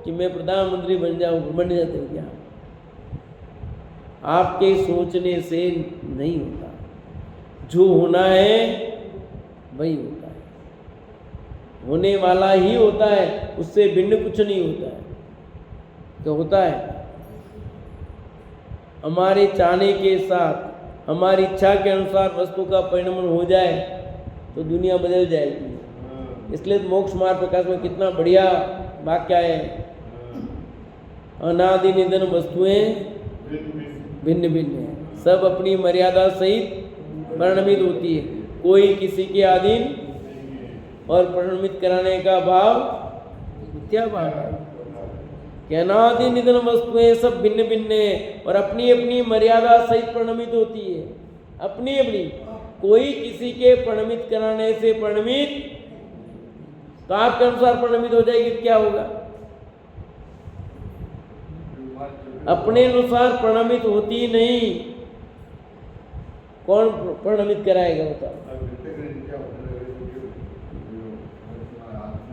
Speaker 1: कि मैं प्रधानमंत्री बन जाऊं। बन जाते हो क्या? आपके सोचने से नहीं होता, जो होना है वही होता है, होने वाला ही होता है, उससे भिन्न कुछ नहीं होता है। तो होता है हमारे चाहने के साथ, हमारी इच्छा के अनुसार वस्तु का परिणमन हो जाए तो दुनिया बदल जाएगी। इसलिए मोक्ष मार्ग प्रकाश में कितना बढ़िया वाक्य है, अनादि निधन वस्तुएं भिन्न भिन्न है, सब अपनी मर्यादा सहित परिणमित होती है, कोई किसी के अधीन और परिणमित कराने का भाव क्या भाव है? अनादि निधन वस्तुएं सब भिन्न भिन्न है और अपनी अपनी मर्यादा सहित परिणमित होती है। अपनी अपनी, कोई किसी के परिणमित कराने से परिणमित, तो आपके अनुसार परिणमित हो जाएगी तो क्या होगा? अपने अनुसार परिणमित होती नहीं, कौन परिणमित कराएगा बताओ?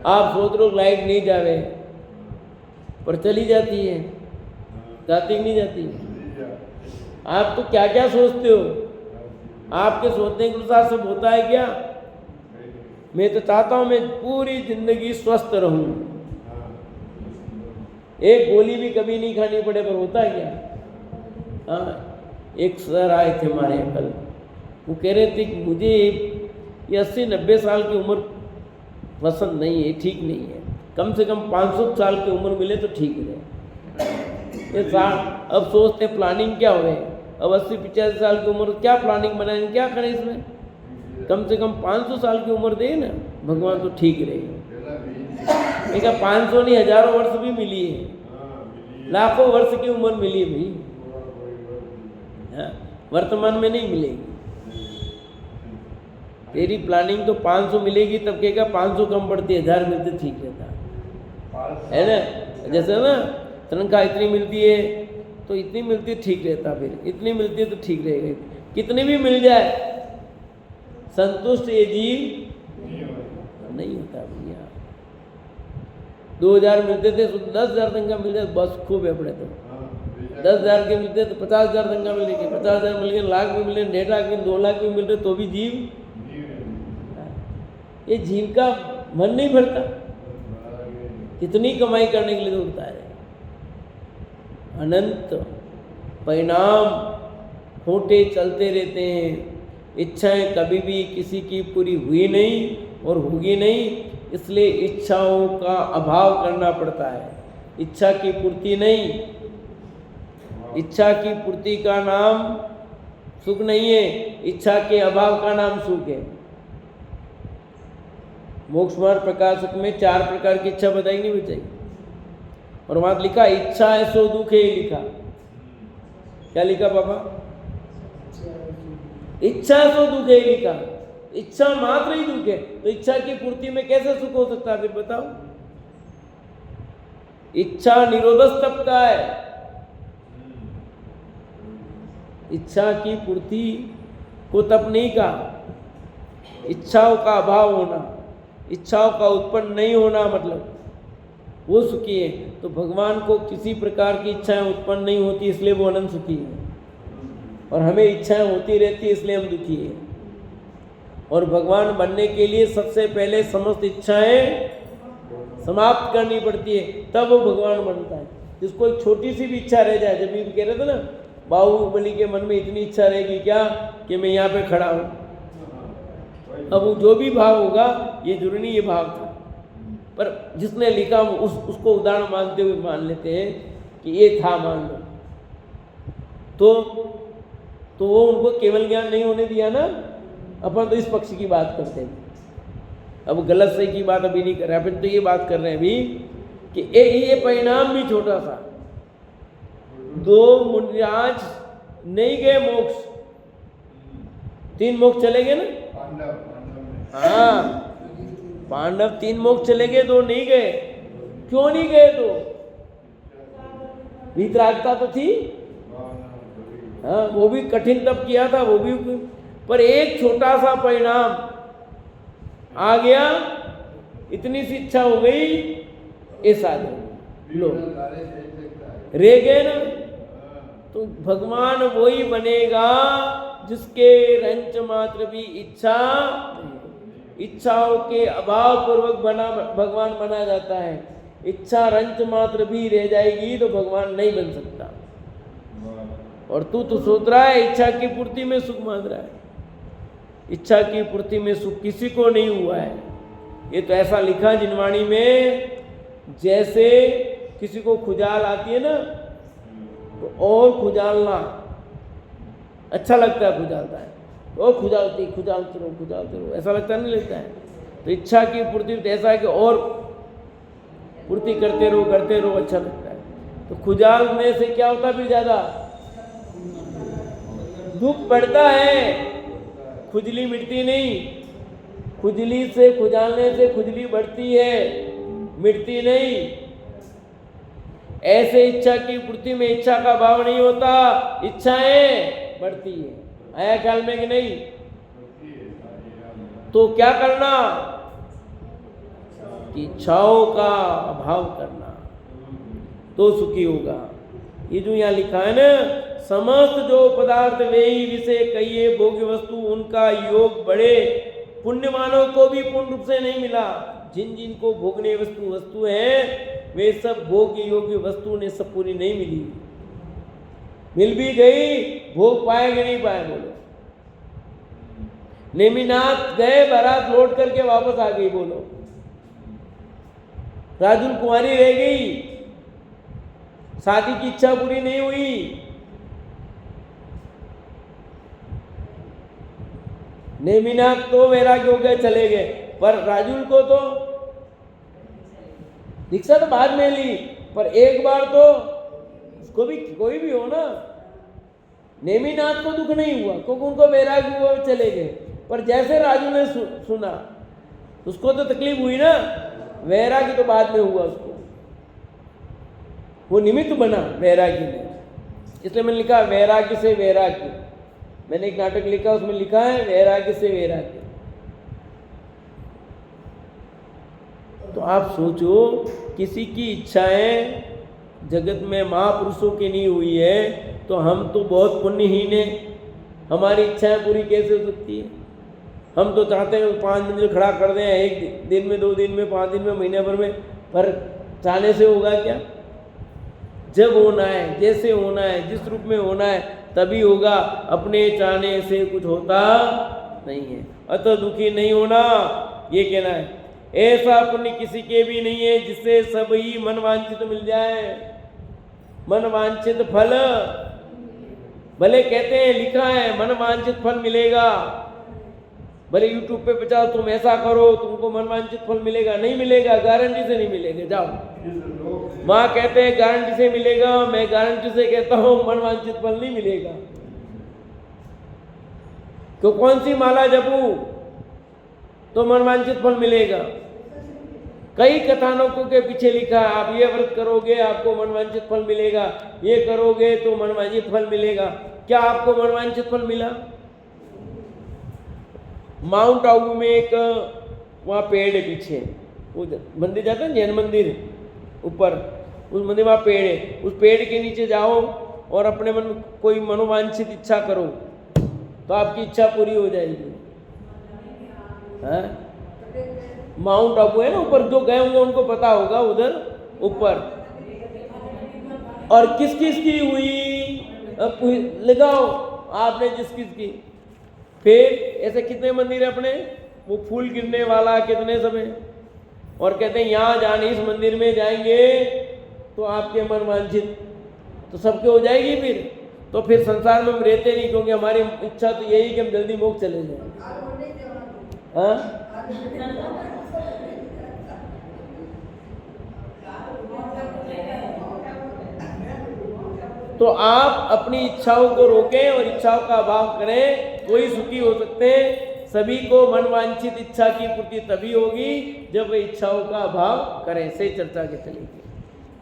Speaker 1: आप सोच रहे हो लाइट नहीं जावे पर चली जाती है, जाती नहीं जाती? आप तो क्या क्या सोचते हो? आपके सोचने के अनुसार सब होता है क्या? मैं तो चाहता हूं मैं पूरी जिंदगी स्वस्थ रहूं, एक गोली भी कभी नहीं खानी पड़े, पर होता है क्या? हाँ, एक सर आए थे हमारे कल, वो कह रहे थे कि मुझे ये 80-90 साल की उम्र पसंद नहीं है, ठीक नहीं है, कम से कम 500 साल की उम्र मिले तो ठीक रहे। ये अब सोचते प्लानिंग क्या हो, अब 80-85 साल की उम्र क्या प्लानिंग बनाएंगे, क्या करें इसमें? कम से कम 500 साल की उम्र दे ना भगवान तो ठीक रहेगा। एक 500 नहीं, हजारों वर्ष भी मिली है, लाखों वर्ष की उम्र मिली है भाई, वर्तमान में नहीं मिलेगी। तेरी प्लानिंग तो 500 मिलेगी, तब कहेगा 500 कम पड़ती है, 1000 मिलते ठीक रहता है ना। जैसे ना तनख्वाह इतनी मिलती है तो इतनी मिलती है ठीक रहता, फिर इतनी मिलती है तो ठीक रहेगा, कितनी भी मिल जाए संतुष्ट ये जीव नहीं होता भैया। 2000 मिलते थे तो 10,000 तनखा मिल जाए बस खूब है अपने तो। 10,000 के मिलते तो 50,000 तनखा मिल गई, 50,000 मिल गए, लाख भी मिले, 1.5 लाख भी, 2 लाख भी मिल रहे तो भी जीव, ये जीव का मन नहीं भरता। कितनी कमाई करने के लिए तो उठता है। अनंत परिणाम खोटे चलते रहते हैं। इच्छाएं कभी भी किसी की पूरी हुई नहीं और होगी नहीं, इसलिए इच्छाओं का अभाव करना पड़ता है। इच्छा की पूर्ति नहीं, इच्छा की पूर्ति का नाम सुख नहीं है, इच्छा के अभाव का नाम सुख है। मोक्ष मार्ग प्रकाशक में 4 प्रकार की इच्छा बताई नहीं बताई, और वहां लिखा इच्छा है सो दुख है, लिखा क्या लिखा पापा? इच्छा सो दुख है लिखा। इच्छा मात्र ही दुख है, तो इच्छा की पूर्ति में कैसे सुख हो सकता है फिर बताओ? इच्छा निरोधस तप का है। इच्छा की पूर्ति को तप नहीं कहा। इच्छाओं का अभाव होना, इच्छाओं का उत्पन्न नहीं होना मतलब वो सुखी है। तो भगवान को किसी प्रकार की इच्छाएं उत्पन्न नहीं होती, इसलिए वो अनंत सुखी है, और हमें इच्छाएं होती रहती है इसलिए हम दुखी हैं। और भगवान बनने के लिए सबसे पहले समस्त इच्छाएं समाप्त करनी पड़ती है, तब वो भगवान बनता है। जिसको एक छोटी सी भी इच्छा रह जाए, जब भी कह रहे थे ना बाहुबली के मन में इतनी इच्छा रहेगी क्या कि मैं यहाँ पे खड़ा हूँ, अब वो जो भी भाव होगा ये जरूरी नहीं ये भाव था, पर जिसने लिखा उसको उदाहरण मानते हुए मान लेते हैं कि ये था, मान लो तो वो उनको केवल ज्ञान नहीं होने दिया ना। अपन तो इस पक्ष की बात करते हैं, अब गलत सही की बात अभी नहीं कर रहे, अपन तो ये बात कर रहे हैं अभी कि ये परिणाम भी छोटा सा। 2 मुनिराज नहीं गए मोक्ष, 3 मोक्ष चले गए ना। हाँ, पांडव 3 मोक्ष चले गए, 2 नहीं गए। क्यों नहीं गए? तो वीतरागता तो थी, हाँ, वो भी कठिन तप किया था, वो भी, पर एक छोटा सा परिणाम आ गया, इतनी सी इच्छा हो गई, ऐसा लो रह गए ना। तो भगवान वही बनेगा जिसके रंच मात्र भी इच्छाओं के अभाव पूर्वक भगवान बना जाता है। इच्छा रंच मात्र भी रह जाएगी तो भगवान नहीं बन सकता। और तू तो सोच रहा है इच्छा की पूर्ति में सुख मान रहा है। इच्छा की पूर्ति में सुख किसी को नहीं हुआ है। ये तो ऐसा लिखा जिनवाणी में, जैसे किसी को खुजाल आती है ना, तो और खुजालना अच्छा लगता है, खुजालता है और खुजालते रहो, ऐसा लगता नहीं लगता है। तो इच्छा की पूर्ति तो ऐसा है कि और पूर्ति करते रहो अच्छा लगता है। तो खुजालने से क्या होता है फिर ज्यादा दुख बढ़ता है, खुजली मिटती नहीं। खुजली से खुजालने से खुजली बढ़ती है, मिटती नहीं। ऐसे इच्छा की पूर्ति में इच्छा का भाव नहीं होता, इच्छाएं बढ़ती है। आया ख्याल में कि नहीं? तो क्या करना कि इच्छाओं का अभाव करना तो सुखी होगा। ये जो यहाँ लिखा है ना, समस्त जो पदार्थ वे ही विषय कहिए भोग्य वस्तु, उनका योग बड़े पुण्यवानों को भी पूर्ण रूप से नहीं मिला। जिन जिन को भोगने वस्तु है, वे सब भोग्य योग्य वस्तु ने सब पूरी नहीं मिली। मिल भी गई, भोग पाए कि नहीं पाए? बोलो। नेमिनाथ गए, बारात लौट करके वापस आ गई, बोलो। राजुल कुंवारी रह गई, शादी की इच्छा पूरी नहीं हुई। नेमिनाथ तो वैराग्य हो गए, चले गए, पर राजुल को तो दीक्षा तो बाद में ली, पर एक बार तो उसको भी, कोई भी हो ना, नेमिनाथ को दुख नहीं हुआ क्योंकि उनको वैराग्य हुआ, चले गए। पर जैसे राजू ने सुना उसको तो तकलीफ हुई ना, वैराग्य तो बाद में हुआ उसको, वो निमित्त बना वैराग्य में। इसलिए मैंने लिखा वैराग्य से वैराग्य, मैंने एक नाटक लिखा, उसमें लिखा है वैराग्य से वैराग्य। तो आप सोचो, किसी की इच्छाएं जगत में महापुरुषों की नहीं हुई है, तो हम तो बहुत पुण्यहीन है, हमारी इच्छाएं पूरी कैसे हो सकती है? हम तो चाहते हैं 5 दिन में खड़ा कर दें, 1 दिन में, 2 दिन में, 5 दिन में, महीने भर में, पर चाहने से होगा क्या? जब होना है, जैसे होना है, जिस रूप में होना है तभी होगा। अपने चाहने से कुछ होता नहीं है। अतः दुखी नहीं होना, ये कहना है। ऐसा पुण्य किसी के भी नहीं है जिससे सब ही मन वांछित मिल जाए। मन वांछित फल, भले कहते हैं, लिखा है मन वांछित फल मिलेगा, भले यूट्यूब पे 50 तुम ऐसा करो तुमको मन वांछित फल मिलेगा, नहीं मिलेगा, गारंटी से नहीं मिलेगा। जाओ, माँ कहते हैं गारंटी से मिलेगा, मैं गारंटी से कहता हूं मन वांछित फल नहीं मिलेगा। तो कौन सी माला जपूं तो मन वांछित फल मिलेगा? कई कथानकों के पीछे लिखा है, आप ये व्रत करोगे आपको मनवांछित फल मिलेगा, ये करोगे तो मनवांछित फल मिलेगा। क्या आपको मनवांछित फल मिला? माउंट आबू में एक वहाँ पेड़ है पीछे, उधर मंदिर जाते हैं जैन मंदिर ऊपर, उस मंदिर वहाँ पेड़ है, उस पेड़ के नीचे जाओ और अपने मन में कोई मनोवांछित इच्छा करो तो आपकी इच्छा पूरी हो जाएगी। हाँ? माउंट आबू है ना ऊपर, जो गए होंगे उनको पता होगा, उधर ऊपर। और किस किस की हुई लगाओ आपने, जिस किस की। फिर ऐसे कितने मंदिर है अपने, वो फूल गिरने वाला कितने समय, और कहते हैं यहाँ जाने, इस मंदिर में जाएंगे तो आपके मन वांछित तो सबके हो जाएगी। फिर संसार में हम रहते नहीं, क्योंकि हमारी इच्छा तो यही कि हम जल्दी मोक्ष चले जाए। हाँ, तो आप अपनी इच्छाओं को रोकें और इच्छाओं का अभाव करें, कोई सुखी हो सकते हैं। सभी को मनवांछित इच्छा की पूर्ति तभी होगी जब वे इच्छाओं का अभाव करें। से चर्चा के चलेगी।